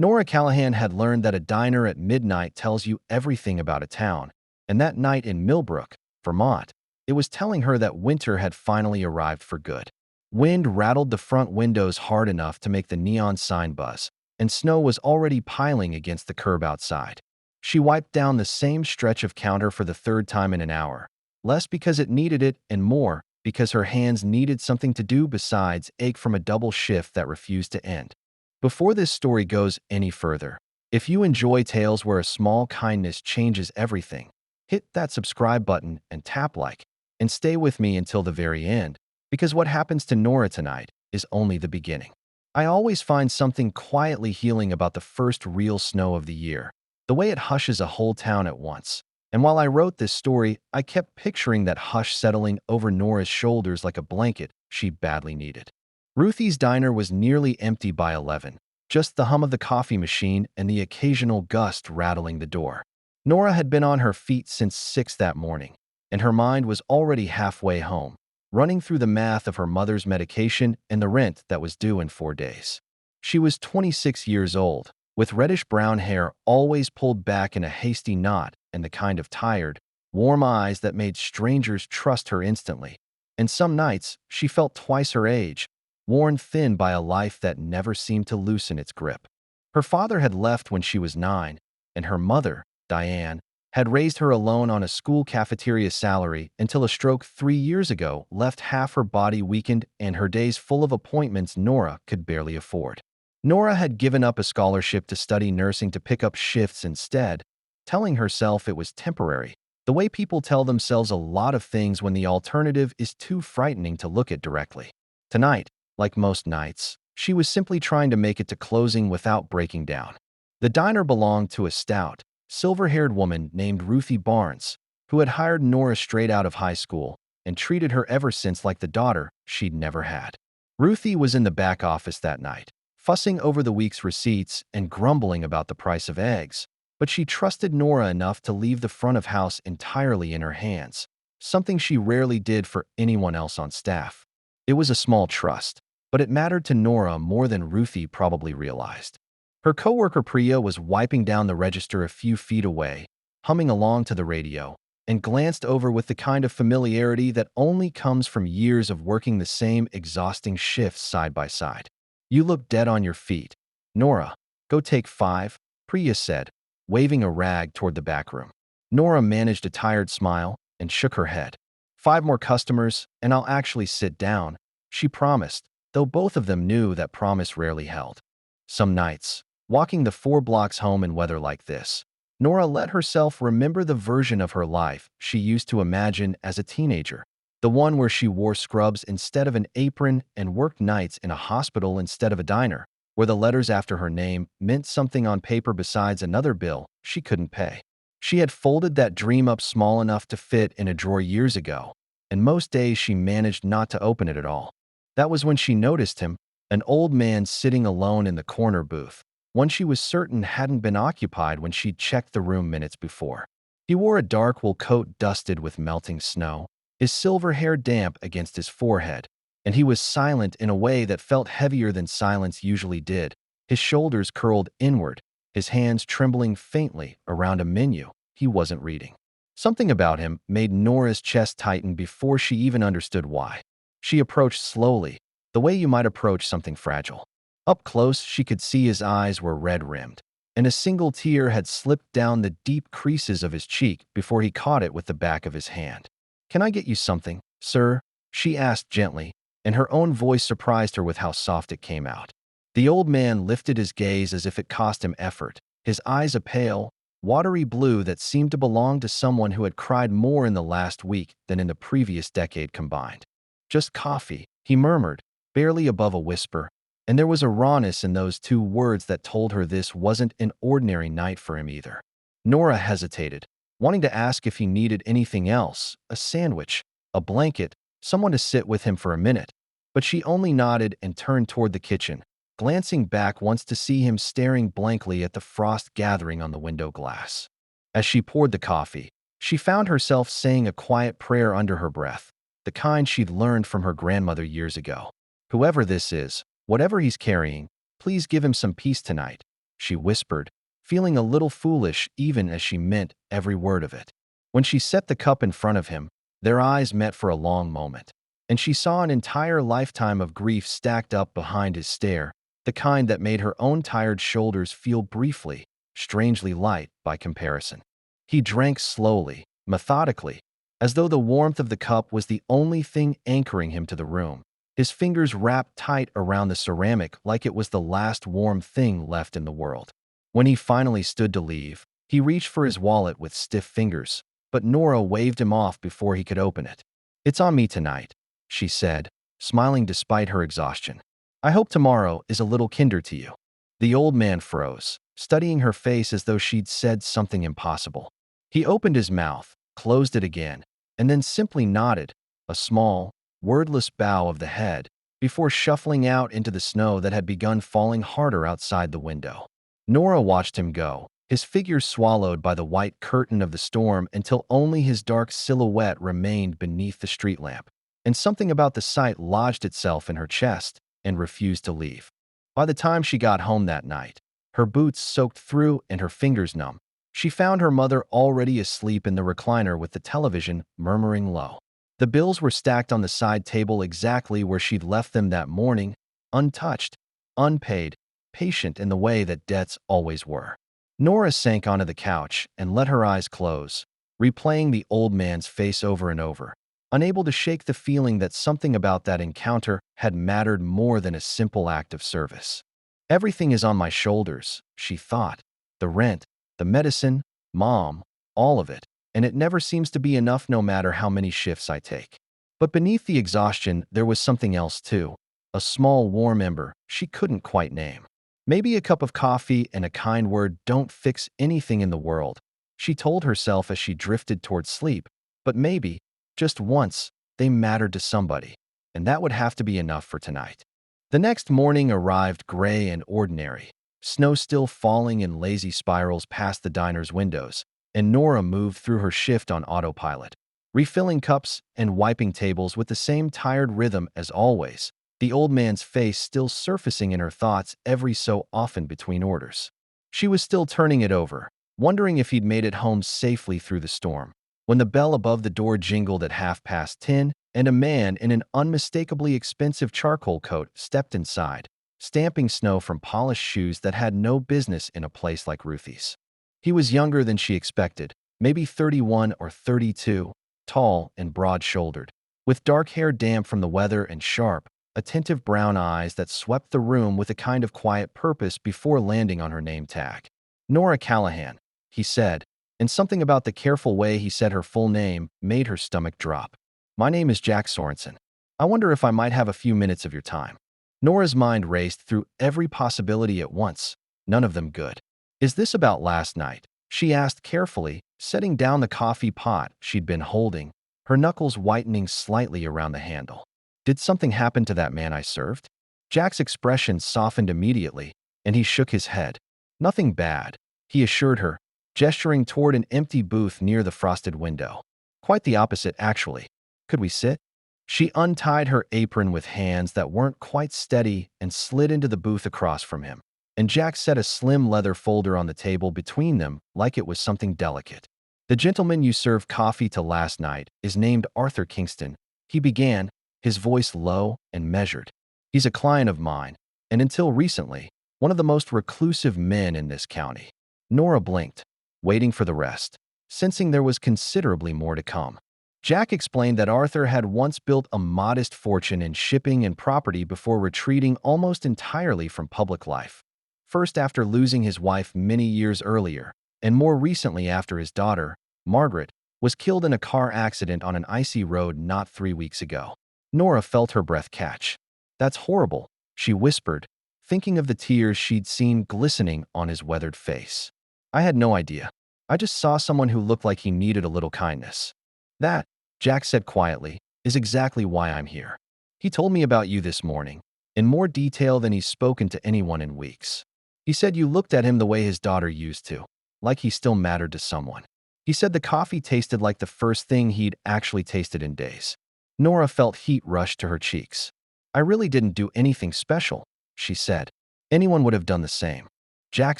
Nora Callahan had learned that a diner at midnight tells you everything about a town, and that night in Millbrook, Vermont, it was telling her that winter had finally arrived for good. Wind rattled the front windows hard enough to make the neon sign buzz, and snow was already piling against the curb outside. She wiped down the same stretch of counter for the third time in an hour, less because it needed it and more because her hands needed something to do besides ache from a double shift that refused to end. Before this story goes any further, if you enjoy tales where a small kindness changes everything, hit that subscribe button and tap like, and stay with me until the very end, because what happens to Nora tonight is only the beginning. I always find something quietly healing about the first real snow of the year, the way it hushes a whole town at once. And while I wrote this story, I kept picturing that hush settling over Nora's shoulders like a blanket she badly needed. Ruthie's diner was nearly empty by 11, just the hum of the coffee machine and the occasional gust rattling the door. Nora had been on her feet since 6 that morning, and her mind was already halfway home, running through the math of her mother's medication and the rent that was due in 4 days. She was 26 years old, with reddish-brown hair always pulled back in a hasty knot and the kind of tired, warm eyes that made strangers trust her instantly. And some nights, she felt twice her age, worn thin by a life that never seemed to loosen its grip. Her father had left when she was 9, and her mother, Diane, had raised her alone on a school cafeteria salary until a stroke 3 years ago left half her body weakened and her days full of appointments Nora could barely afford. Nora had given up a scholarship to study nursing to pick up shifts instead, telling herself it was temporary, the way people tell themselves a lot of things when the alternative is too frightening to look at directly. Tonight, like most nights, she was simply trying to make it to closing without breaking down. The diner belonged to a stout, silver-haired woman named Ruthie Barnes, who had hired Nora straight out of high school and treated her ever since like the daughter she'd never had. Ruthie was in the back office that night, fussing over the week's receipts and grumbling about the price of eggs, but she trusted Nora enough to leave the front of house entirely in her hands, something she rarely did for anyone else on staff. It was a small trust, but it mattered to Nora more than Ruthie probably realized. Her coworker Priya was wiping down the register a few feet away, humming along to the radio, and glanced over with the kind of familiarity that only comes from years of working the same exhausting shifts side by side. "You look dead on your feet. Nora, go take 5, Priya said, waving a rag toward the back room. Nora managed a tired smile and shook her head. 5 more customers, and I'll actually sit down, she promised, though both of them knew that promise rarely held. Some nights, walking the 4 blocks home in weather like this, Nora let herself remember the version of her life she used to imagine as a teenager, the one where she wore scrubs instead of an apron and worked nights in a hospital instead of a diner, where the letters after her name meant something on paper besides another bill she couldn't pay. She had folded that dream up small enough to fit in a drawer years ago, and most days she managed not to open it at all. That was when she noticed him, an old man sitting alone in the corner booth, one she was certain hadn't been occupied when she'd checked the room minutes before. He wore a dark wool coat dusted with melting snow, his silver hair damp against his forehead, and he was silent in a way that felt heavier than silence usually did, his shoulders curled inward, his hands trembling faintly around a menu he wasn't reading. Something about him made Nora's chest tighten before she even understood why. She approached slowly, the way you might approach something fragile. Up close, she could see his eyes were red-rimmed, and a single tear had slipped down the deep creases of his cheek before he caught it with the back of his hand. "Can I get you something, sir?" she asked gently, and her own voice surprised her with how soft it came out. The old man lifted his gaze as if it cost him effort, his eyes a pale, watery blue that seemed to belong to someone who had cried more in the last week than in the previous decade combined. "Just coffee," he murmured, barely above a whisper, and there was a rawness in those 2 words that told her this wasn't an ordinary night for him either. Nora hesitated, wanting to ask if he needed anything else, a sandwich, a blanket, someone to sit with him for a minute, but she only nodded and turned toward the kitchen, glancing back once to see him staring blankly at the frost gathering on the window glass. As she poured the coffee, she found herself saying a quiet prayer under her breath, the kind she'd learned from her grandmother years ago. "Whoever this is, whatever he's carrying, please give him some peace tonight," she whispered, feeling a little foolish even as she meant every word of it. When she set the cup in front of him, their eyes met for a long moment, and she saw an entire lifetime of grief stacked up behind his stare, the kind that made her own tired shoulders feel briefly, strangely light by comparison. He drank slowly, methodically, as though the warmth of the cup was the only thing anchoring him to the room. His fingers wrapped tight around the ceramic like it was the last warm thing left in the world. When he finally stood to leave, he reached for his wallet with stiff fingers, but Nora waved him off before he could open it. "It's on me tonight," she said, smiling despite her exhaustion. "I hope tomorrow is a little kinder to you." The old man froze, studying her face as though she'd said something impossible. He opened his mouth, closed it again, and then simply nodded, a small, wordless bow of the head, before shuffling out into the snow that had begun falling harder outside the window. Nora watched him go, his figure swallowed by the white curtain of the storm until only his dark silhouette remained beneath the street lamp, and something about the sight lodged itself in her chest and refused to leave. By the time she got home that night, her boots soaked through and her fingers numb, she found her mother already asleep in the recliner with the television murmuring low. The bills were stacked on the side table exactly where she'd left them that morning, untouched, unpaid, patient in the way that debts always were. Nora sank onto the couch and let her eyes close, replaying the old man's face over and over, unable to shake the feeling that something about that encounter had mattered more than a simple act of service. "Everything is on my shoulders," she thought. "The rent, the medicine, Mom, all of it, and it never seems to be enough no matter how many shifts I take." But beneath the exhaustion, there was something else too, a small warm ember she couldn't quite name. Maybe a cup of coffee and a kind word don't fix anything in the world, she told herself as she drifted toward sleep, but maybe, just once, they mattered to somebody, and that would have to be enough for tonight. The next morning arrived gray and ordinary, snow still falling in lazy spirals past the diner's windows, and Nora moved through her shift on autopilot, refilling cups and wiping tables with the same tired rhythm as always, the old man's face still surfacing in her thoughts every so often between orders. She was still turning it over, wondering if he'd made it home safely through the storm, when the bell above the door jingled at 10:30, and a man in an unmistakably expensive charcoal coat stepped inside, stamping snow from polished shoes that had no business in a place like Ruthie's. He was younger than she expected, maybe 31 or 32, tall and broad-shouldered, with dark hair damp from the weather and sharp, attentive brown eyes that swept the room with a kind of quiet purpose before landing on her name tag. "Nora Callahan," he said, and something about the careful way he said her full name made her stomach drop. "My name is Jack Sorensen. I wonder if I might have a few minutes of your time." Nora's mind raced through every possibility at once, none of them good. "Is this about last night?" she asked carefully, setting down the coffee pot she'd been holding, her knuckles whitening slightly around the handle. "Did something happen to that man I served?" Jack's expression softened immediately, and he shook his head. "Nothing bad," he assured her, gesturing toward an empty booth near the frosted window. "Quite the opposite, actually. Could we sit?" She untied her apron with hands that weren't quite steady and slid into the booth across from him, and Jack set a slim leather folder on the table between them like it was something delicate. "The gentleman you served coffee to last night is named Arthur Kingston," he began, his voice low and measured. "He's a client of mine, and until recently, one of the most reclusive men in this county." Nora blinked, waiting for the rest, sensing there was considerably more to come. Jack explained that Arthur had once built a modest fortune in shipping and property before retreating almost entirely from public life, first after losing his wife many years earlier, and more recently after his daughter, Margaret, was killed in a car accident on an icy road not 3 weeks ago. Nora felt her breath catch. "That's horrible," she whispered, thinking of the tears she'd seen glistening on his weathered face. "I had no idea. I just saw someone who looked like he needed a little kindness." "That," Jack said quietly, "is exactly why I'm here. He told me about you this morning, in more detail than he's spoken to anyone in weeks. He said you looked at him the way his daughter used to, like he still mattered to someone. He said the coffee tasted like the first thing he'd actually tasted in days." Nora felt heat rush to her cheeks. "I really didn't do anything special," she said. "Anyone would have done the same." Jack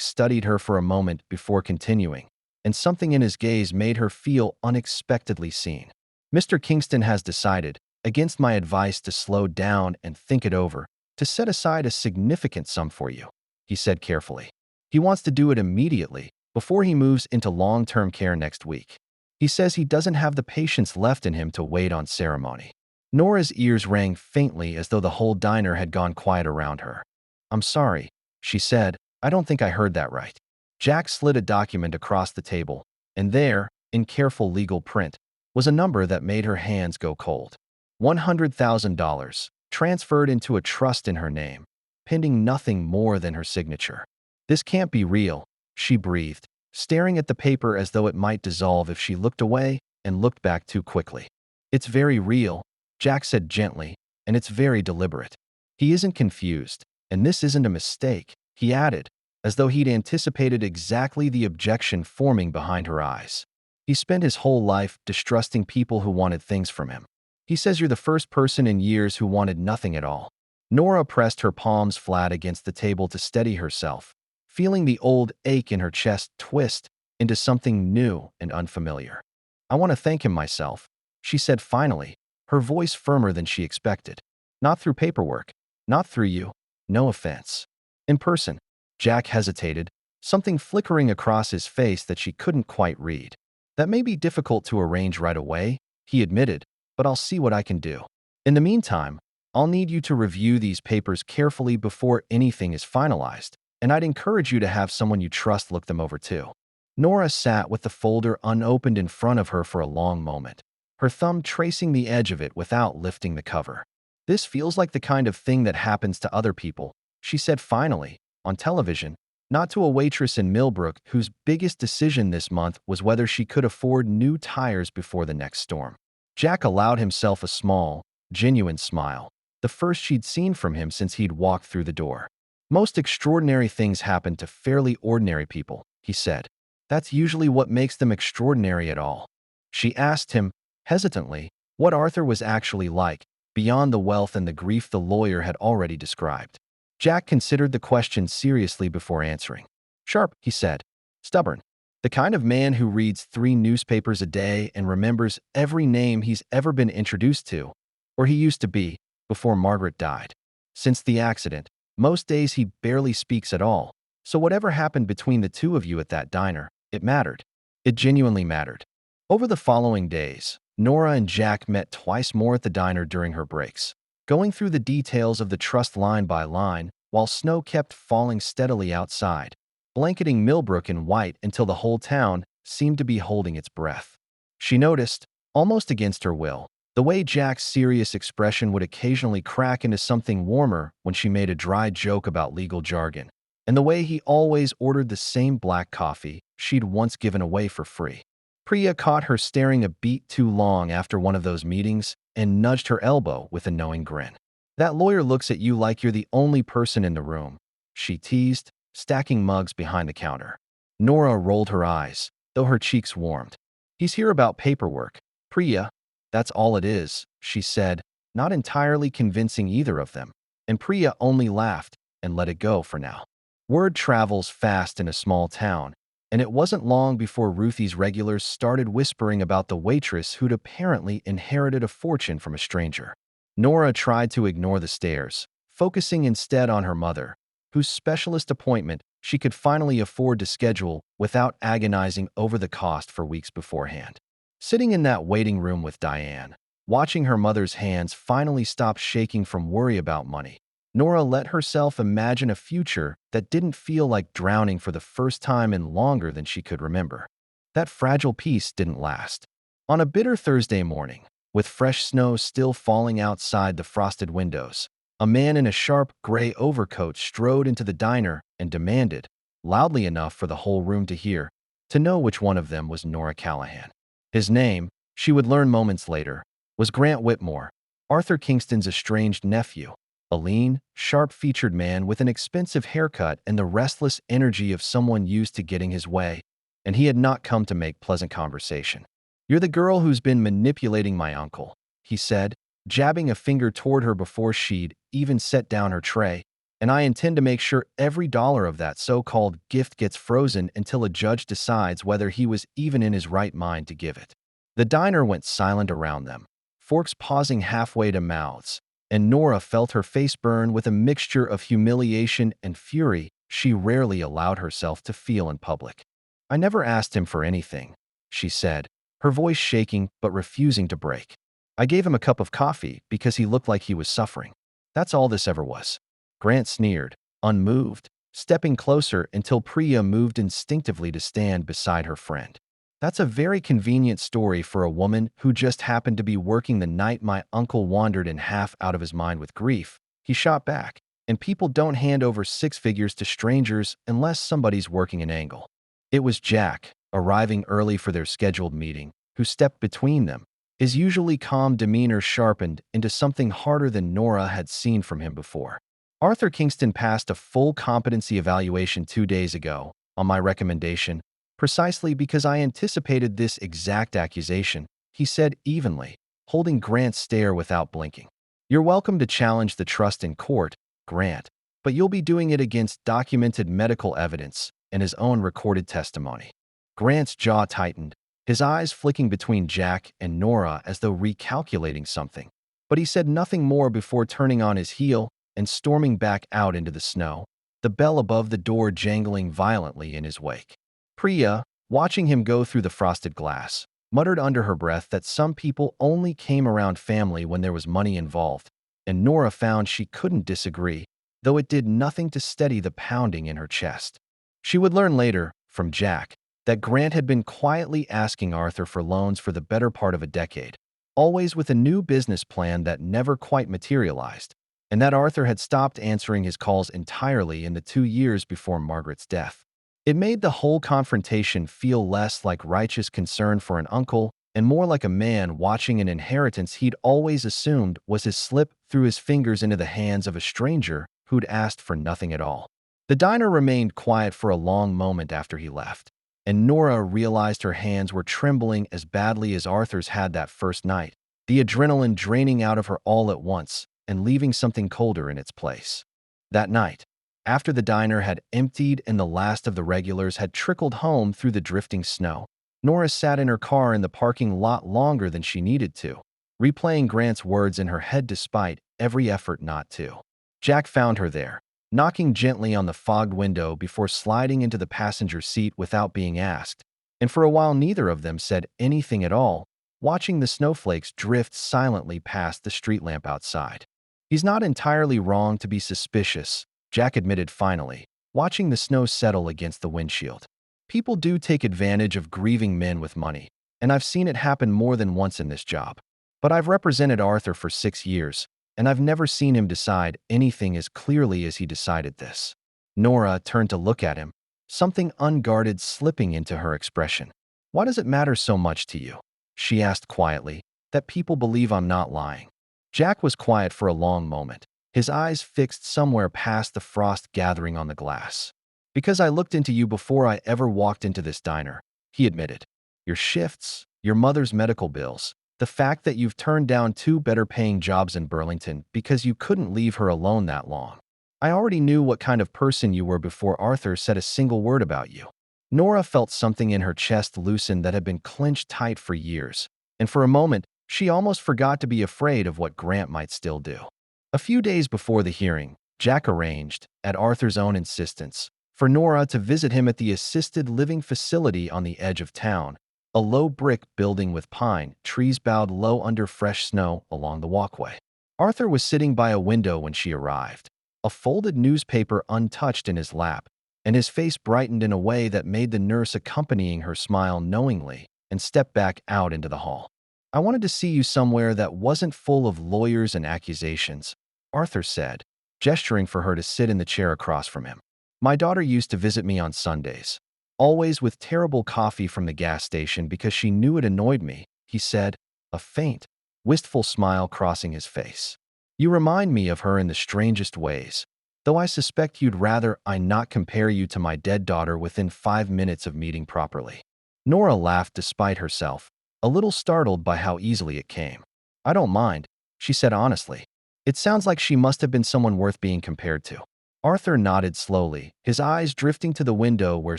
studied her for a moment before continuing, and something in his gaze made her feel unexpectedly seen. Mr. Kingston has decided, against my advice, to slow down and think it over, to set aside a significant sum for you, he said carefully. He wants to do it immediately, before he moves into long-term care next week. He says he doesn't have the patience left in him to wait on ceremony. Nora's ears rang faintly as though the whole diner had gone quiet around her. I'm sorry, she said. I don't think I heard that right. Jack slid a document across the table, and there, in careful legal print, was a number that made her hands go cold. $100,000, transferred into a trust in her name, pending nothing more than her signature. This can't be real, she breathed, staring at the paper as though it might dissolve if she looked away and looked back too quickly. It's very real, Jack said gently, and it's very deliberate. He isn't confused, and this isn't a mistake, he added, as though he'd anticipated exactly the objection forming behind her eyes. He spent his whole life distrusting people who wanted things from him. He says you're the first person in years who wanted nothing at all. Nora pressed her palms flat against the table to steady herself, feeling the old ache in her chest twist into something new and unfamiliar. I want to thank him myself, she said finally, her voice firmer than she expected. Not through paperwork, not through you, no offense. In person. Jack hesitated, something flickering across his face that she couldn't quite read. That may be difficult to arrange right away, he admitted, but I'll see what I can do. In the meantime, I'll need you to review these papers carefully before anything is finalized, and I'd encourage you to have someone you trust look them over too. Nora sat with the folder unopened in front of her for a long moment, her thumb tracing the edge of it without lifting the cover. This feels like the kind of thing that happens to other people, she said finally, on television, not to a waitress in Millbrook whose biggest decision this month was whether she could afford new tires before the next storm. Jack allowed himself a small, genuine smile, the first she'd seen from him since he'd walked through the door. Most extraordinary things happen to fairly ordinary people, he said. That's usually what makes them extraordinary at all. She asked him, hesitantly, what Arthur was actually like, beyond the wealth and the grief the lawyer had already described. Jack considered the question seriously before answering. Sharp, he said. Stubborn. The kind of man who reads 3 newspapers a day and remembers every name he's ever been introduced to, or he used to be, before Margaret died. Since the accident, most days he barely speaks at all, so whatever happened between the two of you at that diner, it mattered. It genuinely mattered. Over the following days, Nora and Jack met twice more at the diner during her breaks, going through the details of the trust line by line while snow kept falling steadily outside, blanketing Millbrook in white until the whole town seemed to be holding its breath. She noticed, almost against her will, the way Jack's serious expression would occasionally crack into something warmer when she made a dry joke about legal jargon, and the way he always ordered the same black coffee she'd once given away for free. Priya caught her staring a beat too long after one of those meetings and nudged her elbow with a knowing grin. That lawyer looks at you like you're the only person in the room, she teased, stacking mugs behind the counter. Nora rolled her eyes, though her cheeks warmed. He's here about paperwork, Priya. That's all it is, she said, not entirely convincing either of them, and Priya only laughed and let it go for now. Word travels fast in a small town, and it wasn't long before Ruthie's regulars started whispering about the waitress who'd apparently inherited a fortune from a stranger. Nora tried to ignore the stares, focusing instead on her mother, whose specialist appointment she could finally afford to schedule without agonizing over the cost for weeks beforehand. Sitting in that waiting room with Diane, watching her mother's hands finally stop shaking from worry about money, Nora let herself imagine a future that didn't feel like drowning for the first time in longer than she could remember. That fragile peace didn't last. On a bitter Thursday morning, with fresh snow still falling outside the frosted windows, a man in a sharp gray overcoat strode into the diner and demanded, loudly enough for the whole room to hear, to know which one of them was Nora Callahan. His name, she would learn moments later, was Grant Whitmore, Arthur Kingston's estranged nephew, a lean, sharp-featured man with an expensive haircut and the restless energy of someone used to getting his way, and he had not come to make pleasant conversation. You're the girl who's been manipulating my uncle, he said, jabbing a finger toward her before she'd even set down her tray, and I intend to make sure every dollar of that so-called gift gets frozen until a judge decides whether he was even in his right mind to give it." The diner went silent around them, forks pausing halfway to mouths, and Nora felt her face burn with a mixture of humiliation and fury she rarely allowed herself to feel in public. "I never asked him for anything," she said, her voice shaking but refusing to break. "I gave him a cup of coffee because he looked like he was suffering. That's all this ever was." Grant sneered, unmoved, stepping closer until Priya moved instinctively to stand beside her friend. "That's a very convenient story for a woman who just happened to be working the night my uncle wandered in half out of his mind with grief," he shot back. "And people don't hand over six figures to strangers unless somebody's working an angle." It was Jack, arriving early for their scheduled meeting, who stepped between them, his usually calm demeanor sharpened into something harder than Nora had seen from him before. "Arthur Kingston passed a full competency evaluation 2 days ago, on my recommendation, precisely because I anticipated this exact accusation," he said evenly, holding Grant's stare without blinking. "You're welcome to challenge the trust in court, Grant, but you'll be doing it against documented medical evidence and his own recorded testimony." Grant's jaw tightened, his eyes flicking between Jack and Nora as though recalculating something. But he said nothing more before turning on his heel and storming back out into the snow, the bell above the door jangling violently in his wake. Priya, watching him go through the frosted glass, muttered under her breath that some people only came around family when there was money involved, and Nora found she couldn't disagree, though it did nothing to steady the pounding in her chest. She would learn later, from Jack, that Grant had been quietly asking Arthur for loans for the better part of a decade, always with a new business plan that never quite materialized, and that Arthur had stopped answering his calls entirely in the 2 years before Margaret's death. It made the whole confrontation feel less like righteous concern for an uncle and more like a man watching an inheritance he'd always assumed was his slip through his fingers into the hands of a stranger who'd asked for nothing at all. The diner remained quiet for a long moment after he left, and Nora realized her hands were trembling as badly as Arthur's had that first night, the adrenaline draining out of her all at once and leaving something colder in its place. That night, after the diner had emptied and the last of the regulars had trickled home through the drifting snow, Nora sat in her car in the parking lot longer than she needed to, replaying Grant's words in her head despite every effort not to. Jack found her there, knocking gently on the fogged window before sliding into the passenger seat without being asked, and for a while neither of them said anything at all, watching the snowflakes drift silently past the street lamp outside. "He's not entirely wrong to be suspicious," Jack admitted finally, watching the snow settle against the windshield. "People do take advantage of grieving men with money, and I've seen it happen more than once in this job. But I've represented Arthur for 6 years, and I've never seen him decide anything as clearly as he decided this." Nora turned to look at him, something unguarded slipping into her expression. "Why does it matter so much to you?" she asked quietly, "that people believe I'm not lying?" Jack was quiet for a long moment, his eyes fixed somewhere past the frost gathering on the glass. "Because I looked into you before I ever walked into this diner," he admitted. "Your shifts, your mother's medical bills, the fact that you've turned down 2 better-paying jobs in Burlington because you couldn't leave her alone that long. I already knew what kind of person you were before Arthur said a single word about you." Nora felt something in her chest loosen that had been clenched tight for years, and for a moment, she almost forgot to be afraid of what Grant might still do. A few days before the hearing, Jack arranged, at Arthur's own insistence, for Nora to visit him at the assisted living facility on the edge of town, a low brick building with pine trees bowed low under fresh snow along the walkway. Arthur was sitting by a window when she arrived, a folded newspaper untouched in his lap, and his face brightened in a way that made the nurse accompanying her smile knowingly and step back out into the hall. "I wanted to see you somewhere that wasn't full of lawyers and accusations," Arthur said, gesturing for her to sit in the chair across from him. "My daughter used to visit me on Sundays, always with terrible coffee from the gas station because she knew it annoyed me," he said, a faint, wistful smile crossing his face. "You remind me of her in the strangest ways, though I suspect you'd rather I not compare you to my dead daughter within 5 minutes of meeting properly." Nora laughed despite herself, a little startled by how easily it came. "I don't mind," she said honestly. "It sounds like she must have been someone worth being compared to." Arthur nodded slowly, his eyes drifting to the window where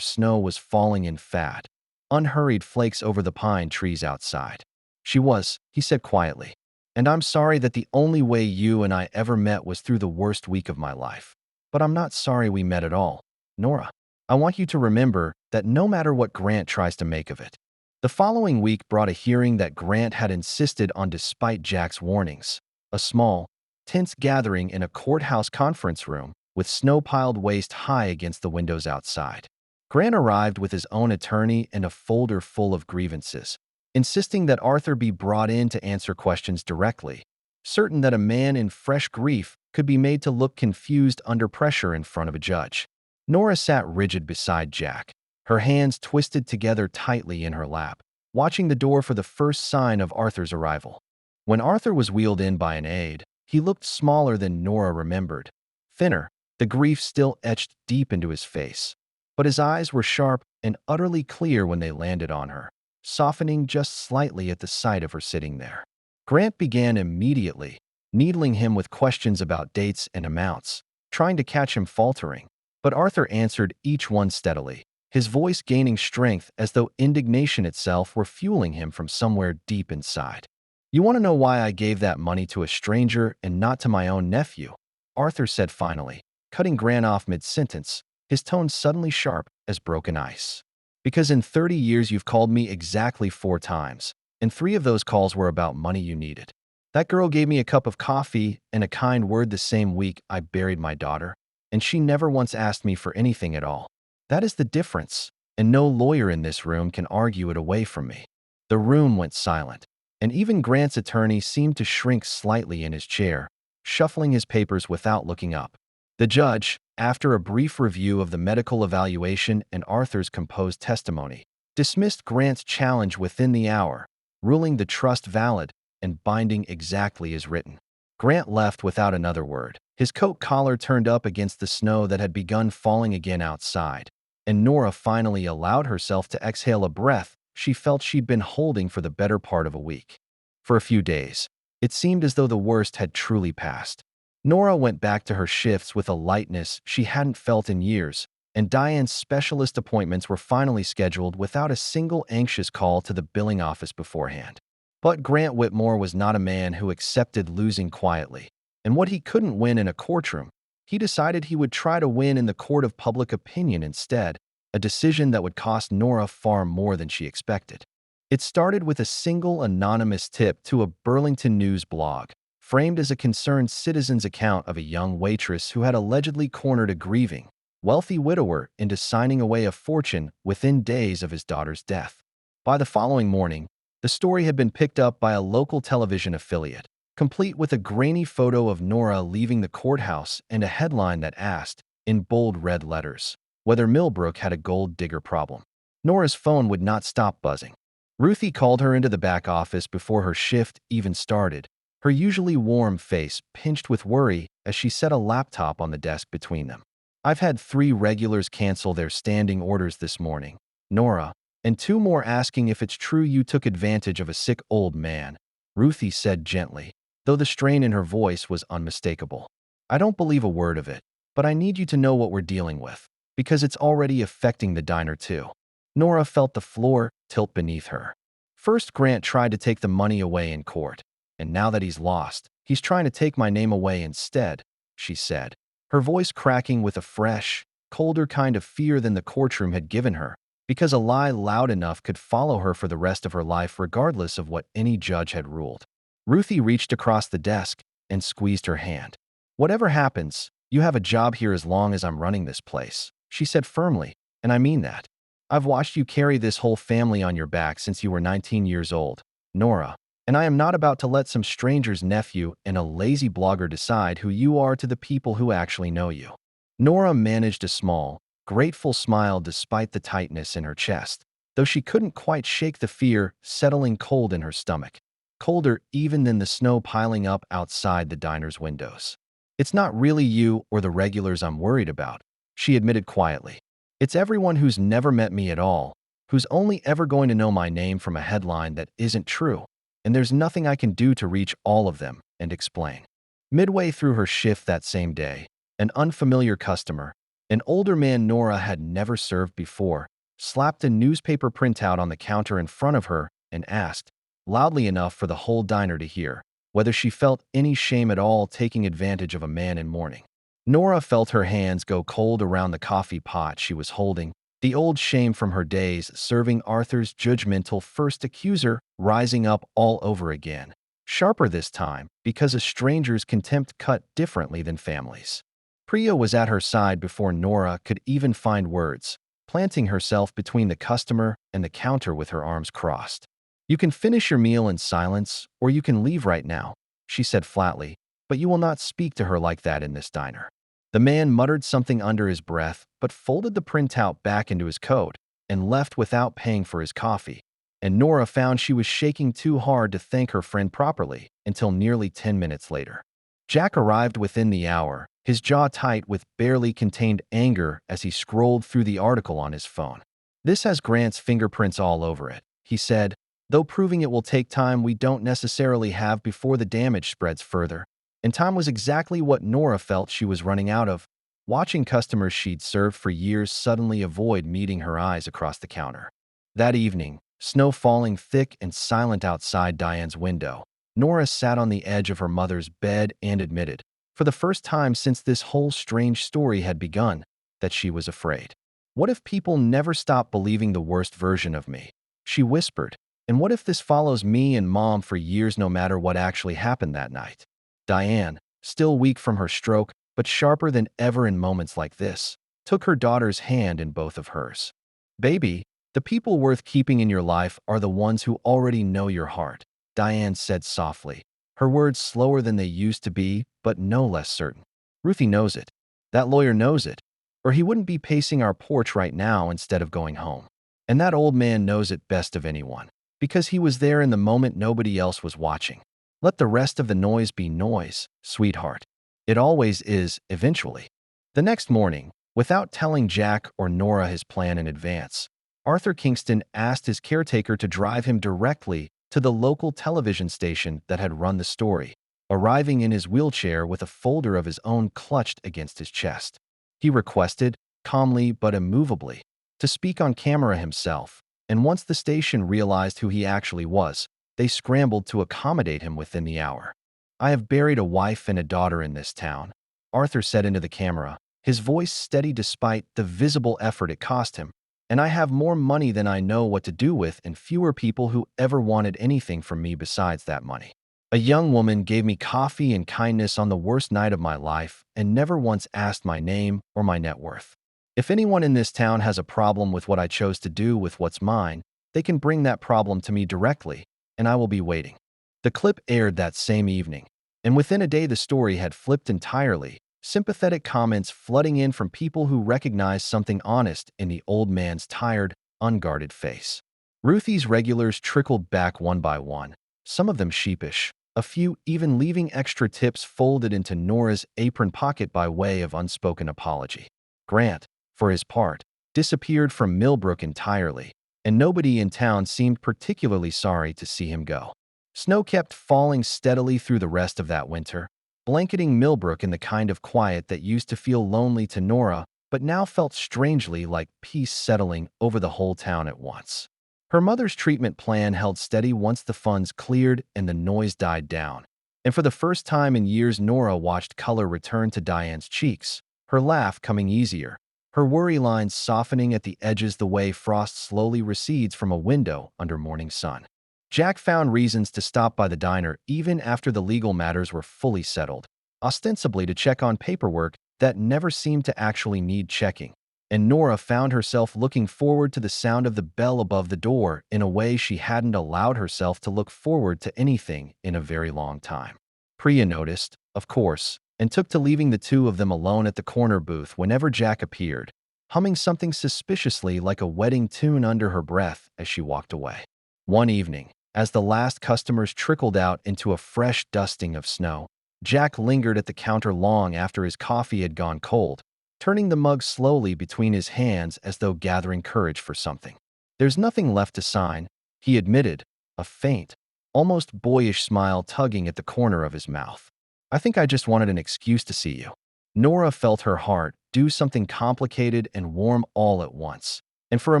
snow was falling in fat, unhurried flakes over the pine trees outside. She was, he said quietly. And I'm sorry that the only way you and I ever met was through the worst week of my life. But I'm not sorry we met at all, Nora. I want you to remember that no matter what Grant tries to make of it. The following week brought a hearing that Grant had insisted on despite Jack's warnings. A small, tense gathering in a courthouse conference room with snow piled waist high against the windows outside. Grant arrived with his own attorney and a folder full of grievances, insisting that Arthur be brought in to answer questions directly, certain that a man in fresh grief could be made to look confused under pressure in front of a judge. Nora sat rigid beside Jack, her hands twisted together tightly in her lap, watching the door for the first sign of Arthur's arrival. When Arthur was wheeled in by an aide, he looked smaller than Nora remembered, thinner, the grief still etched deep into his face. But his eyes were sharp and utterly clear when they landed on her, softening just slightly at the sight of her sitting there. Grant began immediately, needling him with questions about dates and amounts, trying to catch him faltering. But Arthur answered each one steadily, his voice gaining strength as though indignation itself were fueling him from somewhere deep inside. You want to know why I gave that money to a stranger and not to my own nephew? Arthur said finally, cutting Grant off mid-sentence, his tone suddenly sharp as broken ice. Because in 30 years you've called me exactly 4 times, and 3 of those calls were about money you needed. That girl gave me a cup of coffee and a kind word the same week I buried my daughter, and she never once asked me for anything at all. That is the difference, and no lawyer in this room can argue it away from me. The room went silent, and even Grant's attorney seemed to shrink slightly in his chair, shuffling his papers without looking up. The judge, after a brief review of the medical evaluation and Arthur's composed testimony, dismissed Grant's challenge within the hour, ruling the trust valid and binding exactly as written. Grant left without another word, his coat collar turned up against the snow that had begun falling again outside, and Nora finally allowed herself to exhale a breath she felt she'd been holding for the better part of a week. For a few days, it seemed as though the worst had truly passed. Nora went back to her shifts with a lightness she hadn't felt in years, and Diane's specialist appointments were finally scheduled without a single anxious call to the billing office beforehand. But Grant Whitmore was not a man who accepted losing quietly, and what he couldn't win in a courtroom, he decided he would try to win in the court of public opinion instead, a decision that would cost Nora far more than she expected. It started with a single anonymous tip to a Burlington News blog, framed as a concerned citizen's account of a young waitress who had allegedly cornered a grieving, wealthy widower into signing away a fortune within days of his daughter's death. By the following morning, the story had been picked up by a local television affiliate, complete with a grainy photo of Nora leaving the courthouse and a headline that asked, in bold red letters, whether Millbrook had a gold digger problem. Nora's phone would not stop buzzing. Ruthie called her into the back office before her shift even started, her usually warm face pinched with worry as she set a laptop on the desk between them. I've had 3 regulars cancel their standing orders this morning, Nora, and 2 more asking if it's true you took advantage of a sick old man, Ruthie said gently, though the strain in her voice was unmistakable. I don't believe a word of it, but I need you to know what we're dealing with, because it's already affecting the diner too. Nora felt the floor tilt beneath her. First, Grant tried to take the money away in court, and now that he's lost, he's trying to take my name away instead, she said, her voice cracking with a fresh, colder kind of fear than the courtroom had given her, because a lie loud enough could follow her for the rest of her life regardless of what any judge had ruled. Ruthie reached across the desk and squeezed her hand. Whatever happens, you have a job here as long as I'm running this place, she said firmly, and I mean that. I've watched you carry this whole family on your back since you were 19 years old, Nora, and I am not about to let some stranger's nephew and a lazy blogger decide who you are to the people who actually know you. Nora managed a small, grateful smile despite the tightness in her chest, though she couldn't quite shake the fear settling cold in her stomach, colder even than the snow piling up outside the diner's windows. It's not really you or the regulars I'm worried about, she admitted quietly. It's everyone who's never met me at all, who's only ever going to know my name from a headline that isn't true, and there's nothing I can do to reach all of them and explain. Midway through her shift that same day, An unfamiliar customer, an older man Nora had never served before, slapped a newspaper printout on the counter in front of her and asked, loudly enough for the whole diner to hear, whether she felt any shame at all taking advantage of a man in mourning. Nora felt her hands go cold around the coffee pot she was holding, the old shame from her days serving Arthur's judgmental first accuser rising up all over again, sharper this time because a stranger's contempt cut differently than families. Priya was at her side before Nora could even find words, planting herself between the customer and the counter with her arms crossed. "You can finish your meal in silence, or you can leave right now," she said flatly, "but you will not speak to her like that in this diner." The man muttered something under his breath, but folded the printout back into his coat and left without paying for his coffee. And Nora found she was shaking too hard to thank her friend properly until nearly 10 minutes later. Jack arrived within the hour, his jaw tight with barely contained anger as he scrolled through the article on his phone. "This has Grant's fingerprints all over it," he said, "though proving it will take time we don't necessarily have before the damage spreads further." And time was exactly what Nora felt she was running out of, watching customers she'd served for years suddenly avoid meeting her eyes across the counter. That evening, snow falling thick and silent outside Diane's window, Nora sat on the edge of her mother's bed and admitted, for the first time since this whole strange story had begun, that she was afraid. "What if people never stop believing the worst version of me?" she whispered. "And what if this follows me and Mom for years no matter what actually happened that night?" Diane, still weak from her stroke, but sharper than ever in moments like this, took her daughter's hand in both of hers. "Baby, the people worth keeping in your life are the ones who already know your heart," Diane said softly, her words slower than they used to be, but no less certain. "Ruthie knows it. That lawyer knows it, or he wouldn't be pacing our porch right now instead of going home. And that old man knows it best of anyone, because he was there in the moment nobody else was watching. Let the rest of the noise be noise, sweetheart. It always is, eventually." The next morning, without telling Jack or Nora his plan in advance, Arthur Kingston asked his caretaker to drive him directly to the local television station that had run the story, arriving in his wheelchair with a folder of his own clutched against his chest. He requested, calmly but immovably, to speak on camera himself, and once the station realized who he actually was, they scrambled to accommodate him within the hour. "I have buried a wife and a daughter in this town," Arthur said into the camera, his voice steady despite the visible effort it cost him. "And I have more money than I know what to do with and fewer people who ever wanted anything from me besides that money. A young woman gave me coffee and kindness on the worst night of my life and never once asked my name or my net worth. If anyone in this town has a problem with what I chose to do with what's mine, they can bring that problem to me directly, and I will be waiting." The clip aired that same evening, and within a day the story had flipped entirely, sympathetic comments flooding in from people who recognized something honest in the old man's tired, unguarded face. Ruthie's regulars trickled back one by one, some of them sheepish, a few even leaving extra tips folded into Nora's apron pocket by way of unspoken apology. Grant, for his part, disappeared from Millbrook entirely, and nobody in town seemed particularly sorry to see him go. Snow kept falling steadily through the rest of that winter, blanketing Millbrook in the kind of quiet that used to feel lonely to Nora, but now felt strangely like peace settling over the whole town at once. Her mother's treatment plan held steady once the funds cleared and the noise died down. And for the first time in years, Nora watched color return to Diane's cheeks, her laugh coming easier, her worry lines softening at the edges the way frost slowly recedes from a window under morning sun. Jack found reasons to stop by the diner even after the legal matters were fully settled, ostensibly to check on paperwork that never seemed to actually need checking. And Nora found herself looking forward to the sound of the bell above the door in a way she hadn't allowed herself to look forward to anything in a very long time. Priya noticed, of course, and took to leaving the two of them alone at the corner booth whenever Jack appeared, humming something suspiciously like a wedding tune under her breath as she walked away. One evening, as the last customers trickled out into a fresh dusting of snow, Jack lingered at the counter long after his coffee had gone cold, turning the mug slowly between his hands as though gathering courage for something. "There's nothing left to sign," he admitted, a faint, almost boyish smile tugging at the corner of his mouth. "I think I just wanted an excuse to see you." Nora felt her heart do something complicated and warm all at once. And for a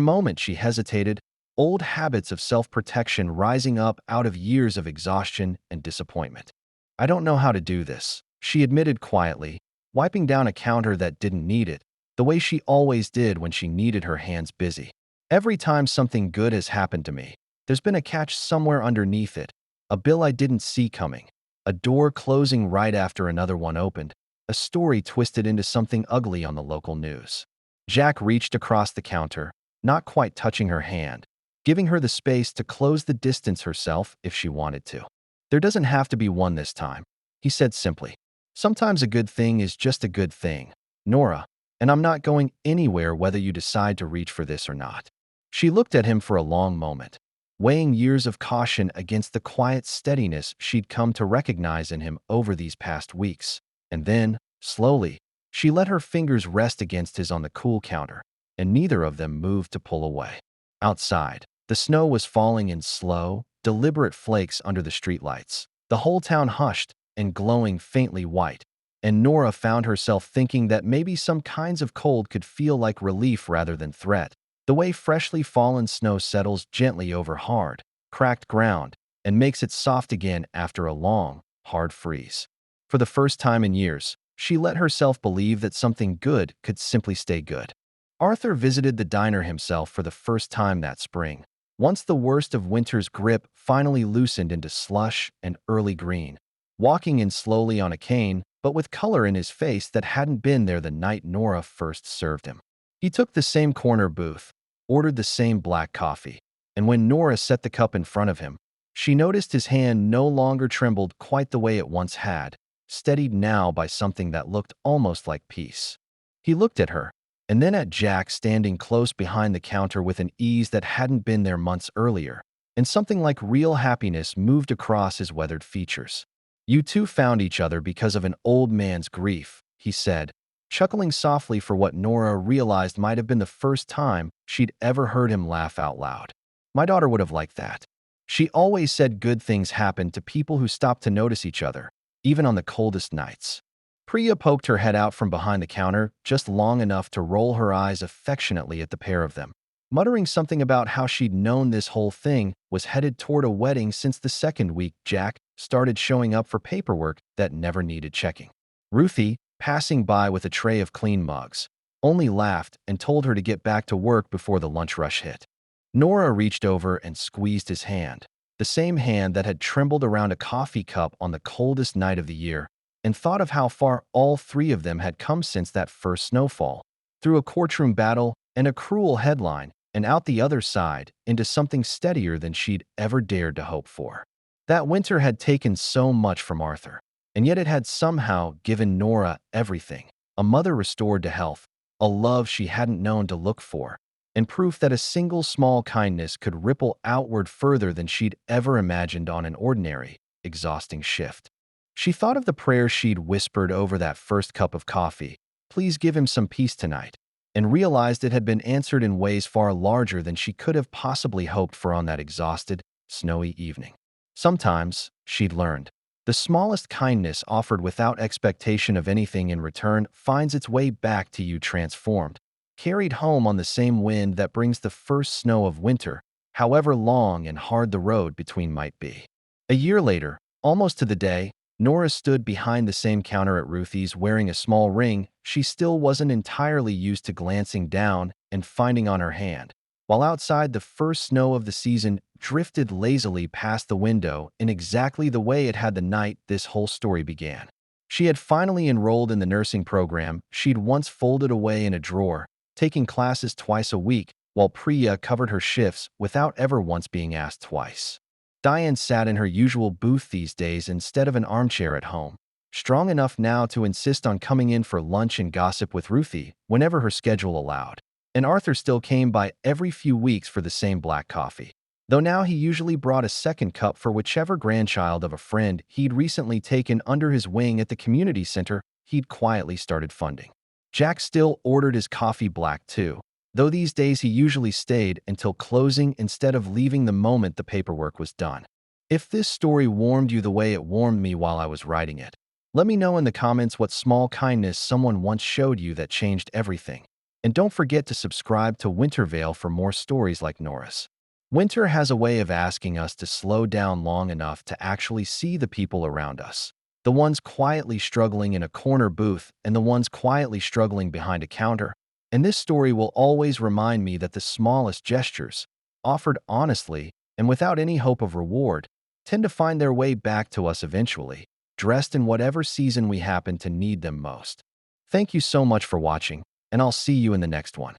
moment she hesitated, old habits of self-protection rising up out of years of exhaustion and disappointment. "I don't know how to do this," she admitted quietly, wiping down a counter that didn't need it, the way she always did when she needed her hands busy. "Every time something good has happened to me, there's been a catch somewhere underneath it, a bill I didn't see coming, a door closing right after another one opened, a story twisted into something ugly on the local news." Jack reached across the counter, not quite touching her hand, giving her the space to close the distance herself if she wanted to. "There doesn't have to be one this time," he said simply. "Sometimes a good thing is just a good thing, Nora, and I'm not going anywhere whether you decide to reach for this or not." She looked at him for a long moment, weighing years of caution against the quiet steadiness she'd come to recognize in him over these past weeks. And then, slowly, she let her fingers rest against his on the cool counter, and neither of them moved to pull away. Outside, the snow was falling in slow, deliberate flakes under the streetlights. The whole town hushed and glowing faintly white, and Nora found herself thinking that maybe some kinds of cold could feel like relief rather than threat, the way freshly fallen snow settles gently over hard, cracked ground and makes it soft again after a long, hard freeze. For the first time in years, she let herself believe that something good could simply stay good. Arthur visited the diner himself for the first time that spring, once the worst of winter's grip finally loosened into slush and early green. Walking in slowly on a cane, but with color in his face that hadn't been there the night Nora first served him. He took the same corner booth, ordered the same black coffee, and when Nora set the cup in front of him, she noticed his hand no longer trembled quite the way it once had, steadied now by something that looked almost like peace. He looked at her, and then at Jack standing close behind the counter with an ease that hadn't been there months earlier, and something like real happiness moved across his weathered features. "You two found each other because of an old man's grief," he said, chuckling softly for what Nora realized might have been the first time she'd ever heard him laugh out loud. "My daughter would have liked that. She always said good things happen to people who stop to notice each other, even on the coldest nights." Priya poked her head out from behind the counter just long enough to roll her eyes affectionately at the pair of them, muttering something about how she'd known this whole thing was headed toward a wedding since the second week Jack started showing up for paperwork that never needed checking. Ruthie, passing by with a tray of clean mugs, only laughed and told her to get back to work before the lunch rush hit. Nora reached over and squeezed his hand, the same hand that had trembled around a coffee cup on the coldest night of the year, and thought of how far all three of them had come since that first snowfall, through a courtroom battle and a cruel headline, and out the other side into something steadier than she'd ever dared to hope for. That winter had taken so much from Arthur, and yet it had somehow given Nora everything: a mother restored to health, a love she hadn't known to look for, and proof that a single small kindness could ripple outward further than she'd ever imagined on an ordinary, exhausting shift. She thought of the prayer she'd whispered over that first cup of coffee, "Please give him some peace tonight," and realized it had been answered in ways far larger than she could have possibly hoped for on that exhausted, snowy evening. Sometimes, she'd learned, the smallest kindness offered without expectation of anything in return finds its way back to you transformed, carried home on the same wind that brings the first snow of winter, however long and hard the road between might be. A year later, almost to the day, Nora stood behind the same counter at Ruthie's wearing a small ring she still wasn't entirely used to glancing down and finding on her hand, while outside the first snow of the season drifted lazily past the window in exactly the way it had the night this whole story began. She had finally enrolled in the nursing program she'd once folded away in a drawer, taking classes twice a week while Priya covered her shifts without ever once being asked twice. Diane sat in her usual booth these days instead of an armchair at home, strong enough now to insist on coming in for lunch and gossip with Ruthie whenever her schedule allowed. And Arthur still came by every few weeks for the same black coffee, though now he usually brought a second cup for whichever grandchild of a friend he'd recently taken under his wing at the community center he'd quietly started funding. Jack still ordered his coffee black too, though these days he usually stayed until closing instead of leaving the moment the paperwork was done. If this story warmed you the way it warmed me while I was writing it, Let me know in the comments what small kindness someone once showed you that changed everything. And don't forget to subscribe to Wintervale for more stories like Nora's. Winter has a way of asking us to slow down long enough to actually see the people around us. The ones quietly struggling in a corner booth and the ones quietly struggling behind a counter. And this story will always remind me that the smallest gestures, offered honestly and without any hope of reward, tend to find their way back to us eventually, dressed in whatever season we happen to need them most. Thank you so much for watching, and I'll see you in the next one.